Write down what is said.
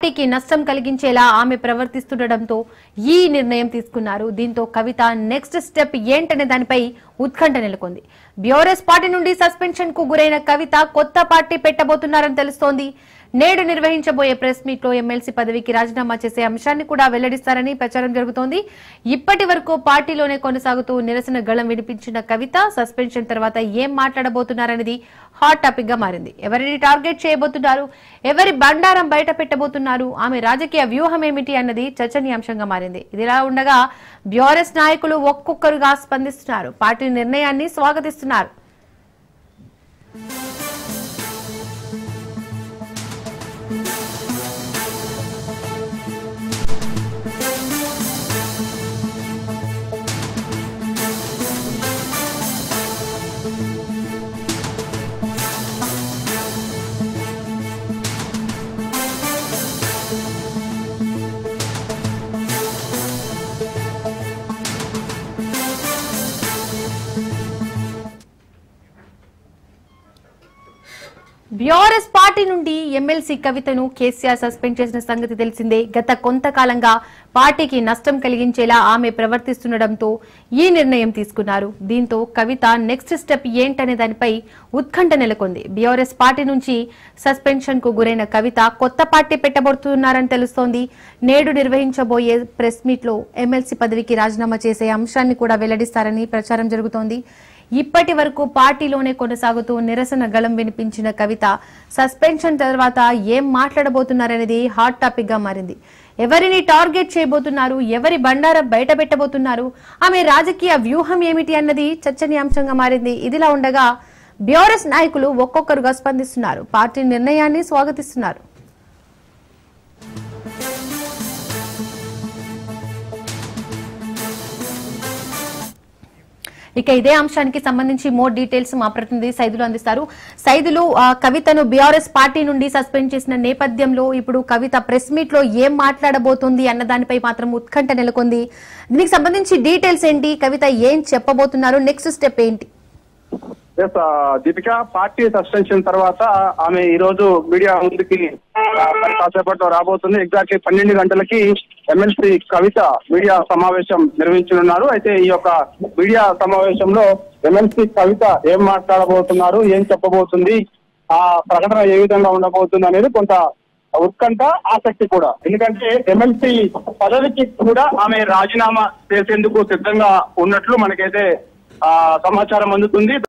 పార్టీకి నష్టం కలిగించేలా ఆమె ప్రవర్తిస్తుండటంతో ఈ నిర్ణయం తీసుకున్నారు. దీంతో కవిత నెక్స్ట్ స్టెప్ ఏంటనే దానిపై ఉత్కంఠ నెలకొంది. బీఆర్ఎస్ పార్టీ నుండి సస్పెన్షన్ కు గురైన కవిత కొత్త పార్టీ పెట్టబోతున్నారని తెలుస్తోంది. నేడు నిర్వహించబోయే ప్రెస్ మీట్ లో ఎమ్మెల్సీ పదవికి రాజీనామా చేసే అంశాన్ని కూడా వెల్లడిస్తారని ప్రచారం జరుగుతోంది. ఇప్పటి వరకు పార్టీలోనే కొనసాగుతూ నిరసన గళం వినిపించిన కవిత సస్పెన్షన్ తర్వాత ఏం మాట్లాడబోతున్నారనేది హాట్ టాపిక్ గా మారింది. ఎవరిని టార్గెట్ చేయబోతున్నారు, ఎవరి బండారం బయట పెట్టబోతున్నారు, ఆమె రాజకీయ వ్యూహం ఏమిటి అన్నది చర్చనీయాంశంగా మారింది. ఇదిలా ఉండగా బీఆర్ఎస్ నాయకులు ఒక్కొక్కరుగా స్పందిస్తున్నారు. పార్టీ నిర్ణయాన్ని స్వాగతిస్తున్నారు. బీఆర్ఎస్ పార్టీ నుండి ఎమ్మెల్సీ కవితను కేసీఆర్ సస్పెండ్ చేసిన సంగతి తెలిసిందే. గత కొంతకాలంగా పార్టీకి నష్టం కలిగించేలా ఆమె ప్రవర్తిస్తుండటంతో ఈ నిర్ణయం తీసుకున్నారు. దీంతో కవిత నెక్స్ట్ స్టెప్ ఏంటనే దానిపై ఉత్కంఠ నెలకొంది. బీఆర్ఎస్ పార్టీ నుంచి సస్పెన్షన్ కు గురైన కవిత కొత్త పార్టీ పెట్టబోతున్నారని తెలుస్తోంది. నేడు నిర్వహించబోయే ప్రెస్ మీట్ లో ఎమ్మెల్సీ పదవికి రాజీనామా చేసే అంశాన్ని కూడా వెల్లడిస్తారని ప్రచారం జరుగుతోంది. ఇప్పటి వరకు పార్టీలోనే కొనసాగుతూ నిరసన గళం వినిపించిన కవిత సస్పెన్షన్ తర్వాత ఏం మాట్లాడబోతున్నారనేది హాట్ టాపిక్ గా మారింది. ఎవరిని టార్గెట్ చేయబోతున్నారు, ఎవరి బండారం బయట పెట్టబోతున్నారు, ఆమె రాజకీయ వ్యూహం ఏమిటి అన్నది చర్చనీయాంశంగా మారింది. ఇదిలా ఉండగా బీఆర్ఎస్ నాయకులు ఒక్కొక్కరుగా స్పందిస్తున్నారు. పార్టీ నిర్ణయాన్ని స్వాగతిస్తున్నారు. ఇక ఇదే అంశానికి సంబంధించి మోర్ డీటెయిల్స్ మా ప్రతినిధి సైదులు అందిస్తారు. సైదులు, కవితను బీఆర్ఎస్ పార్టీ నుండి సస్పెండ్ చేసిన నేపథ్యంలో ఇప్పుడు కవిత ప్రెస్ మీట్ లో ఏం మాట్లాడబోతోంది అన్న దానిపై మాత్రం ఉత్కంఠ నెలకొంది. దీనికి సంబంధించి డీటెయిల్స్ ఏంటి, కవిత ఏం చెప్పబోతున్నారు, నెక్స్ట్ స్టెప్ ఏంటి? దీపిక, పార్టీ సస్పెన్షన్ తర్వాత ఆమె ఈ రోజు మీడియా ముందుకి కాసేపట్లో రాబోతుంది. ఎగ్జాక్ట్లీ 12 గంటలకి ఎమ్మెల్సీ కవిత మీడియా సమావేశం నిర్వహించనున్నారు. అయితే ఈ యొక్క మీడియా సమావేశంలో ఎమ్మెల్సీ కవిత ఏం మాట్లాడబోతున్నారు, ఏం చెప్పబోతుంది, ఆ ప్రకటన ఏ విధంగా ఉండబోతుంది అనేది కొంత ఉత్కంఠ, ఆసక్తి కూడా. ఎందుకంటే ఎమ్మెల్సీ పదవికి కూడా ఆమె రాజీనామా చేసేందుకు సిద్ధంగా ఉన్నట్లు మనకైతే సమాచారం అందుతుంది.